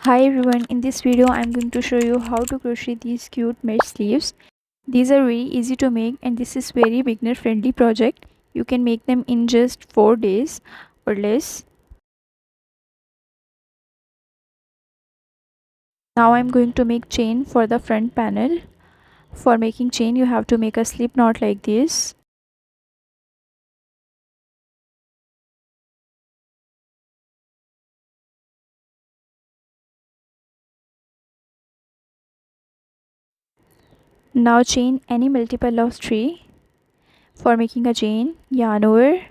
Hi everyone, in this video I'm going to show you how to crochet these cute mesh sleeves. These are very easy to make and this is very beginner friendly project. You can make them in just 4 days or less. Now I'm going to make chain for the front panel. For making chain you have to make a slip knot like this. Now chain any multiple of 3. For making a chain, yarn over,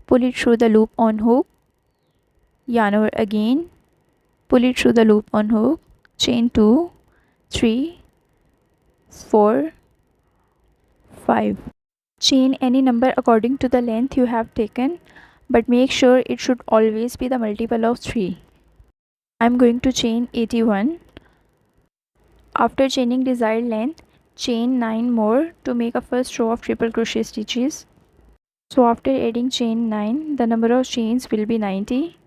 pull it through the loop on hook, yarn over again, pull it through the loop on hook, chain 2, 3, 4, 5. Chain any number according to the length you have taken, but make sure it should always be the multiple of 3. I'm going to chain 81. After chaining desired length, chain 9 more to make a first row of triple crochet stitches. So after adding chain 9, the number of chains will be 90.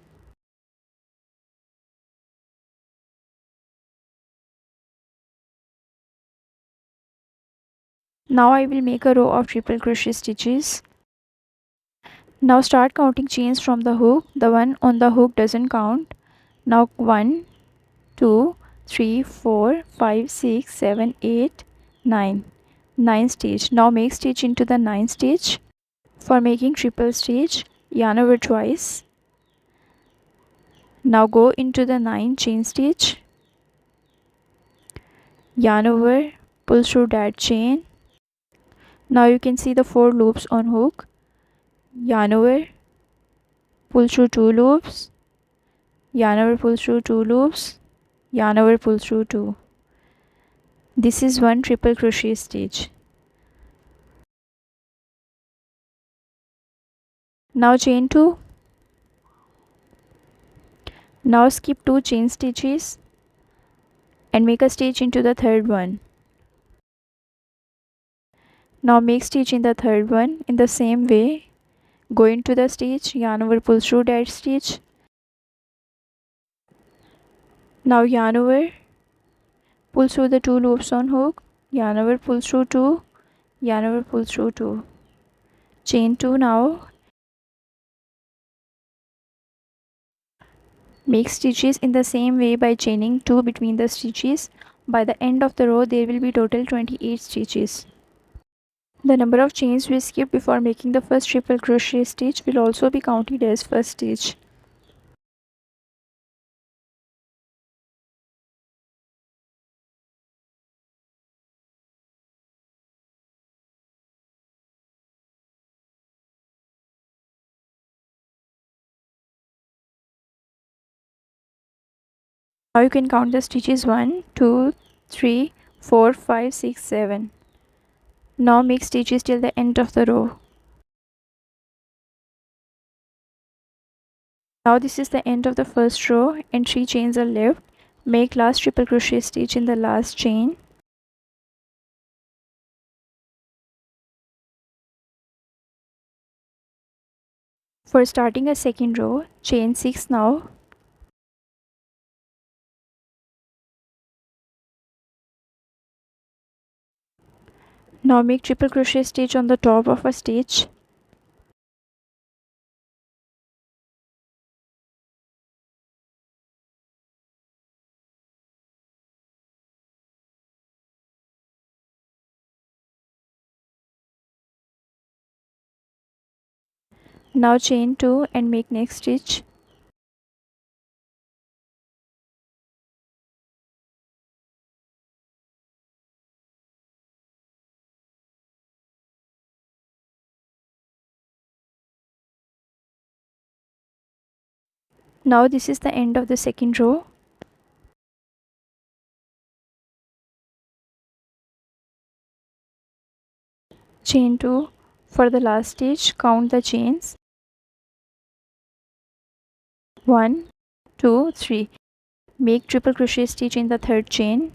Now I will make a row of triple crochet stitches. Now start counting chains from the hook. The one on the hook doesn't count. Now 1, 2, 3, 4, 5, 6, 7, 8, 9. 9 stitch. Now make stitch into the 9 stitch. For making triple stitch, yarn over twice. Now go into the 9 chain stitch. Yarn over, pull through that chain. Now you can see the 4 loops on hook. Yarn over, pull through 2 loops. Yarn over, pull through 2 loops. Yarn over, pull through 2. This is one triple crochet stitch. Now chain 2. Now skip 2 chain stitches and make a stitch into the third one. Now make stitch in the third one in the same way. Go into the stitch, yarn over, pull through that stitch. Now yarn over, pull through the 2 loops on hook, yarn over, pull through 2, yarn over, pull through 2. Chain 2 now. Make stitches in the same way by chaining 2 between the stitches. By the end of the row there will be total 28 stitches. The number of chains we skipped before making the first triple crochet stitch will also be counted as first stitch. Now you can count the stitches 1, 2, 3, 4, 5, 6, 7. Now make stitches till the end of the row. Now this is the end of the first row and 3 chains are left. Make last triple crochet stitch in the last chain. For starting a second row, chain 6 now. Now make triple crochet stitch on the top of a stitch. Now chain 2 and make next stitch. Now this is the end of the second row. Chain 2. For the last stitch, count the chains. 1, 2, 3. Make triple crochet stitch in the third chain.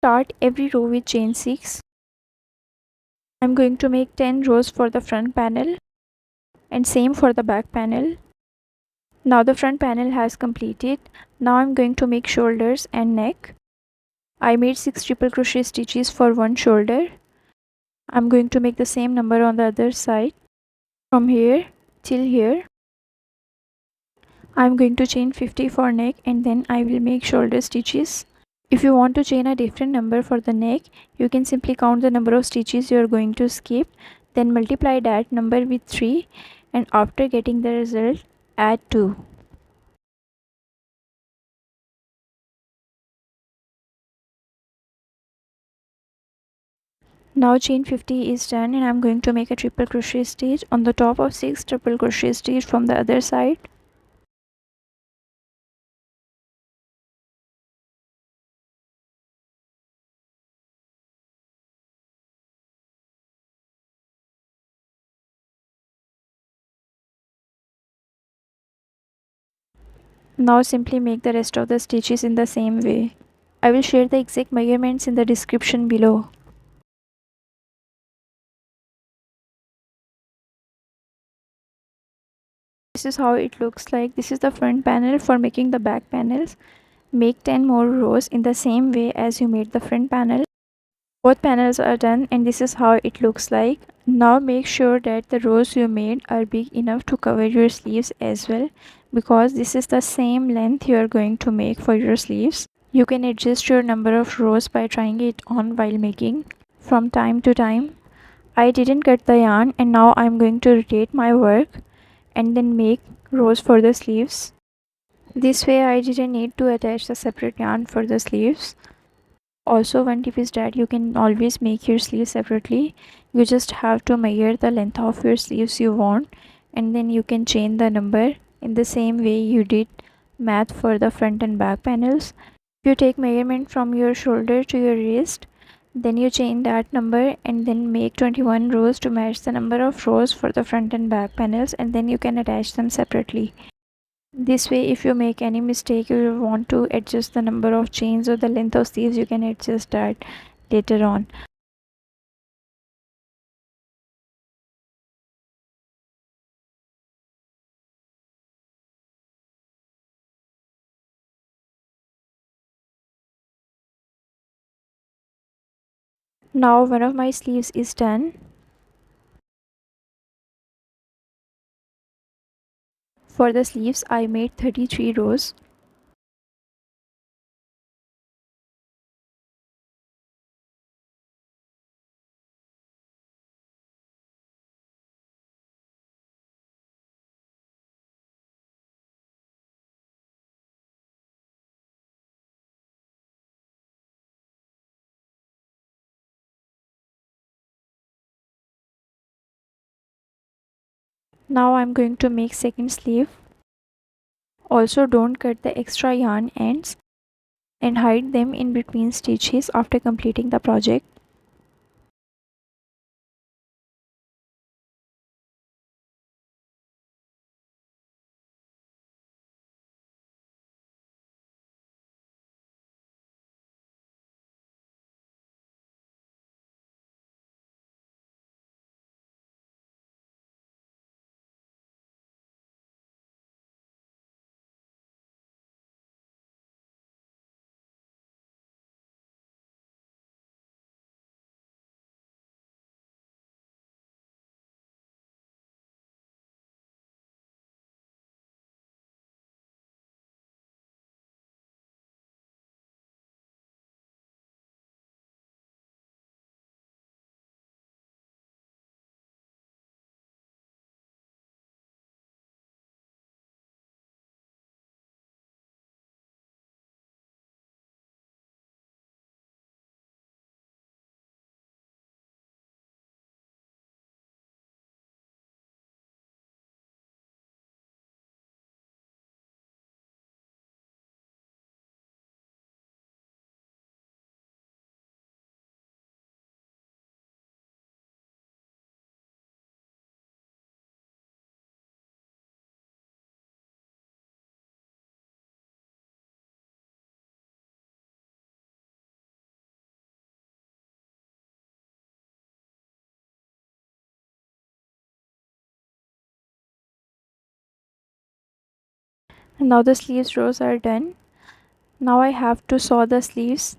Start every row with chain 6. I'm going to make 10 rows for the front panel and same for the back panel. Now the front panel has completed. Now I'm going to make shoulders and neck. I made 6 triple crochet stitches for one shoulder. I'm going to make the same number on the other side. From here till here I'm going to chain 50 for neck, and then I will make shoulder stitches. If you want to chain a different number for the neck, you can simply count the number of stitches you are going to skip, then multiply that number with 3, and after getting the result, add 2. Now chain 50 is done, and I'm going to make a triple crochet stitch on the top of 6 triple crochet stitch from the other side. Now simply make the rest of the stitches in the same way. I will share the exact measurements in the description below. This is how it looks like. This is the front panel. For making the back panels, make 10 more rows in the same way as you made the front panel. Both panels are done, and this is how it looks like. Now make sure that the rows you made are big enough to cover your sleeves as well, because this is the same length you are going to make for your sleeves. You can adjust your number of rows by trying it on while making from time to time. I didn't cut the yarn, and now I'm going to rotate my work and then make rows for the sleeves. This way I didn't need to attach the separate yarn for the sleeves. Also, one tip is that you can always make your sleeves separately. You just have to measure the length of your sleeves you want, and then you can chain the number in the same way you did math for the front and back panels. You take measurement from your shoulder to your wrist, then you chain that number and then make 21 rows to match the number of rows for the front and back panels, and then you can attach them separately. This way, if you make any mistake, you want to adjust the number of chains or the length of sleeves, you can adjust that later on. Now one of my sleeves is done. For the sleeves I made 33 rows. Now I'm going to make second sleeve. Also, don't cut the extra yarn ends and hide them in between stitches after completing the project. Now the sleeves rows are done. Now I have to sew the sleeves.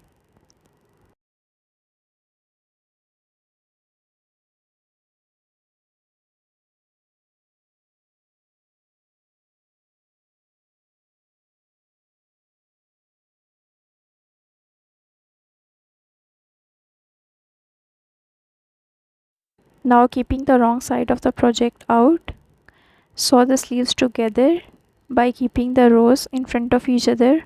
Now keeping the wrong side of the project out, sew the sleeves together by keeping the rows in front of each other.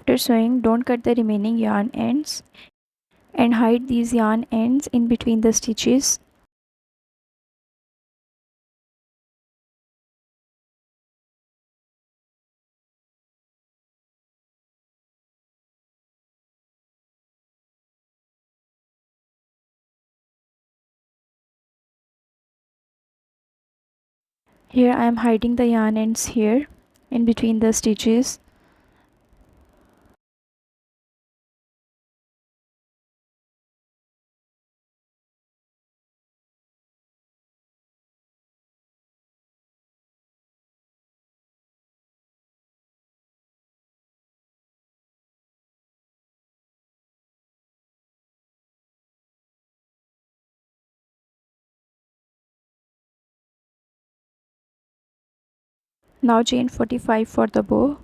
After sewing, don't cut the remaining yarn ends and hide these yarn ends in between the stitches. Here I am hiding the yarn ends here in between the stitches. Now chain 45 for the bow.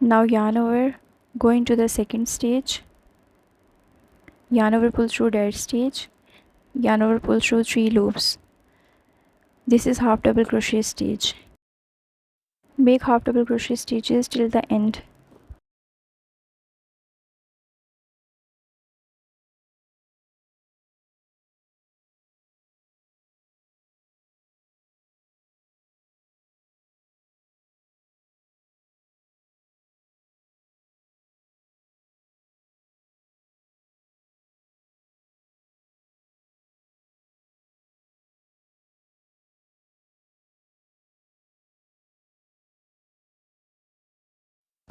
Now yarn over, go into the second stage, yarn over, pull through that stage, yarn over, pull through 3 loops. This is half double crochet stage. Make half double crochet stitches till the end.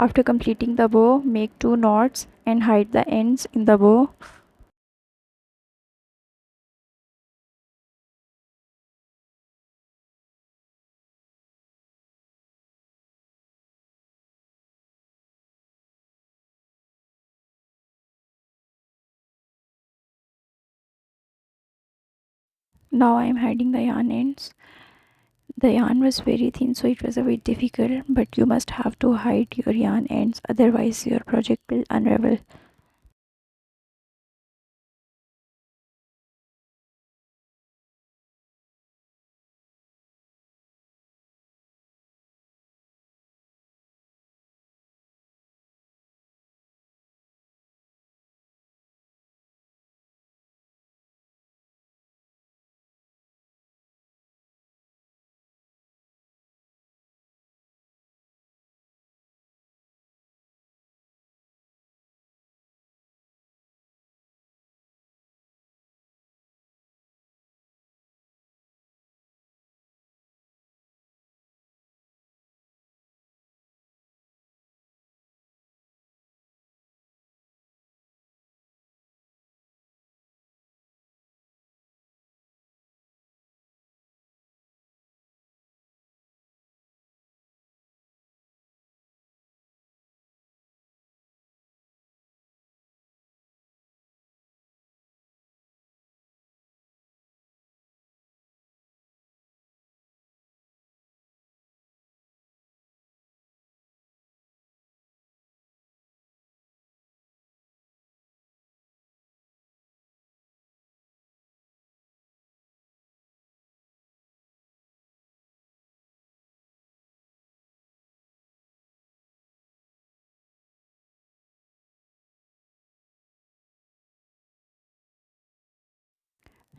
After completing the bow, make 2 knots and hide the ends in the bow. Now I am hiding the yarn ends. The yarn was very thin, so it was a bit difficult, but you must have to hide your yarn ends, otherwise your project will unravel.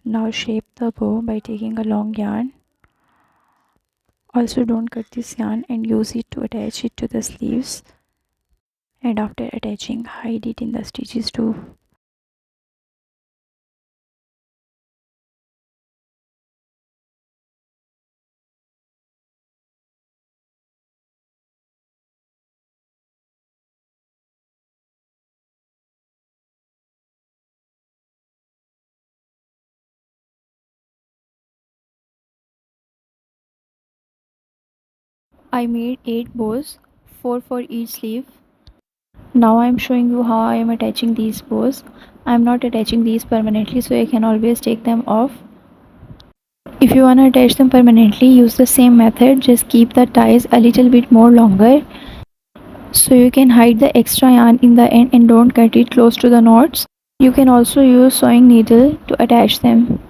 Now shape the bow by taking a long yarn. Also don't cut this yarn and use it to attach it to the sleeves, and after attaching hide it in the stitches too. I made 8 bows, 4 for each sleeve. Now I am showing you how I am attaching these bows. I am not attaching these permanently, so you can always take them off. If you want to attach them permanently, use the same method, just keep the ties a little bit more longer so you can hide the extra yarn in the end and don't cut it close to the knots. You can also use sewing needle to attach them.